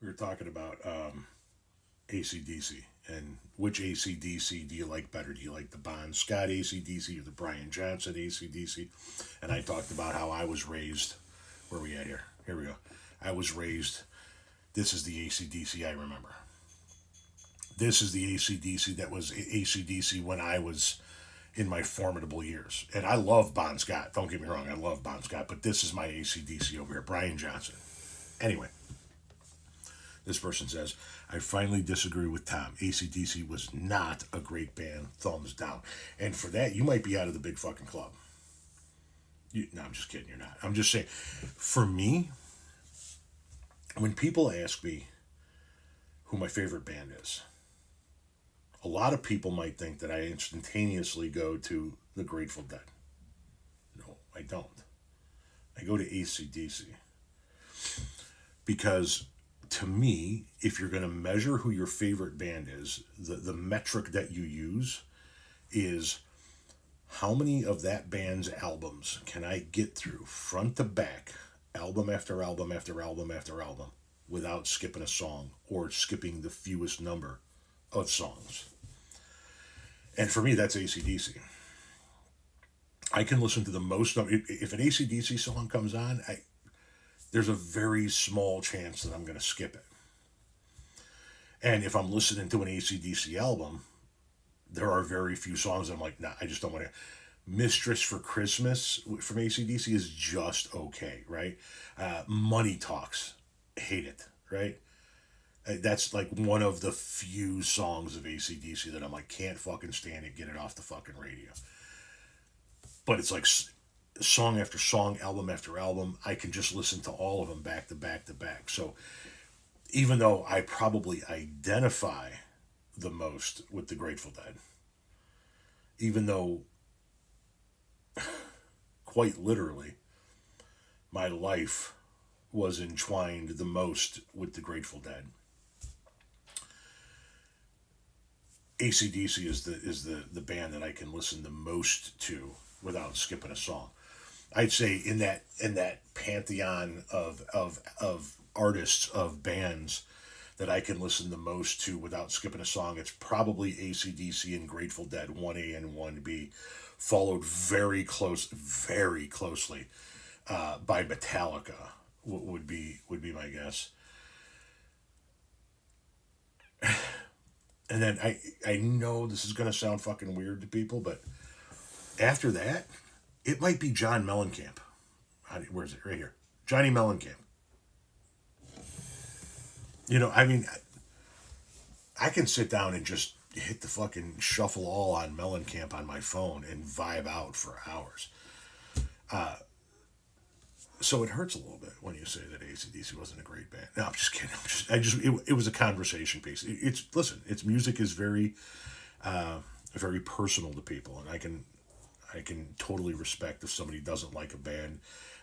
We were talking about ACDC and which ACDC do you like better? Do you like the Bon Scott ACDC or the Brian Johnson ACDC? And I talked about how I was raised. Where are we at here? Here we go. I was raised. This is the ACDC I remember. This is the ACDC that was ACDC when I was in my formidable years. And I love Bon Scott. Don't get me wrong, I love Bon Scott, but this is my ACDC over here, Brian Johnson. Anyway, this person says, I finally disagree with Tom. ACDC was not a great band. Thumbs down. And for that, you might be out of the big fucking club. No, I'm just kidding. You're not. I'm just saying, for me, when people ask me who my favorite band is, a lot of people might think that I instantaneously go to the Grateful Dead. No, I don't. I go to ACDC. Because to me, if you're going to measure who your favorite band is, the metric that you use is how many of that band's albums can I get through front to back, album after album after album after album, without skipping a song or skipping the fewest number of songs. And for me, that's ACDC. I can listen to the most of if an ACDC song comes on, there's a very small chance that I'm going to skip it. And if I'm listening to an ACDC album, there are very few songs I'm like, nah, I just don't want to. Mistress for Christmas from ACDC is just okay, right? Money Talks, hate it, right? That's like one of the few songs of ACDC that I'm like, can't fucking stand it, get it off the fucking radio. But it's like song after song, album after album. I can just listen to all of them back to back to back. So even though I probably identify the most with the Grateful Dead, even though quite literally my life was entwined the most with the Grateful Dead, ACDC is the band that I can listen the most to without skipping a song. I'd say in that pantheon of artists, of bands that I can listen the most to without skipping a song, it's probably ACDC and Grateful Dead 1A and 1B, followed very closely by Metallica would be my guess. And then I know this is gonna sound fucking weird to people, but after that, it might be John Mellencamp. Where is it? Right here. Johnny Mellencamp. I mean, I can sit down and just hit the fucking shuffle all on Mellencamp on my phone and vibe out for hours. So it hurts a little bit when you say that ACDC wasn't a great band. No, I'm just kidding. It was a conversation piece. Listen, its music is very personal to people, and I can totally respect if somebody doesn't like a band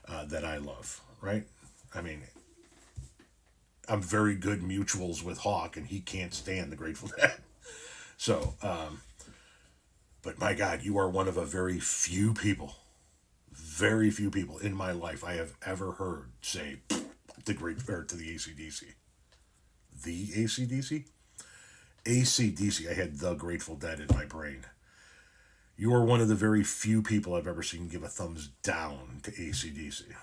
that I love, right? I mean, I'm very good mutuals with Hawk, and he can't stand the Grateful Dead. So, but my God, you are one of a very few people in my life I have ever heard say the great or to the ACDC. The ACDC? ACDC. I had the Grateful Dead in my brain. You are one of the very few people I've ever seen give a thumbs down to ACDC.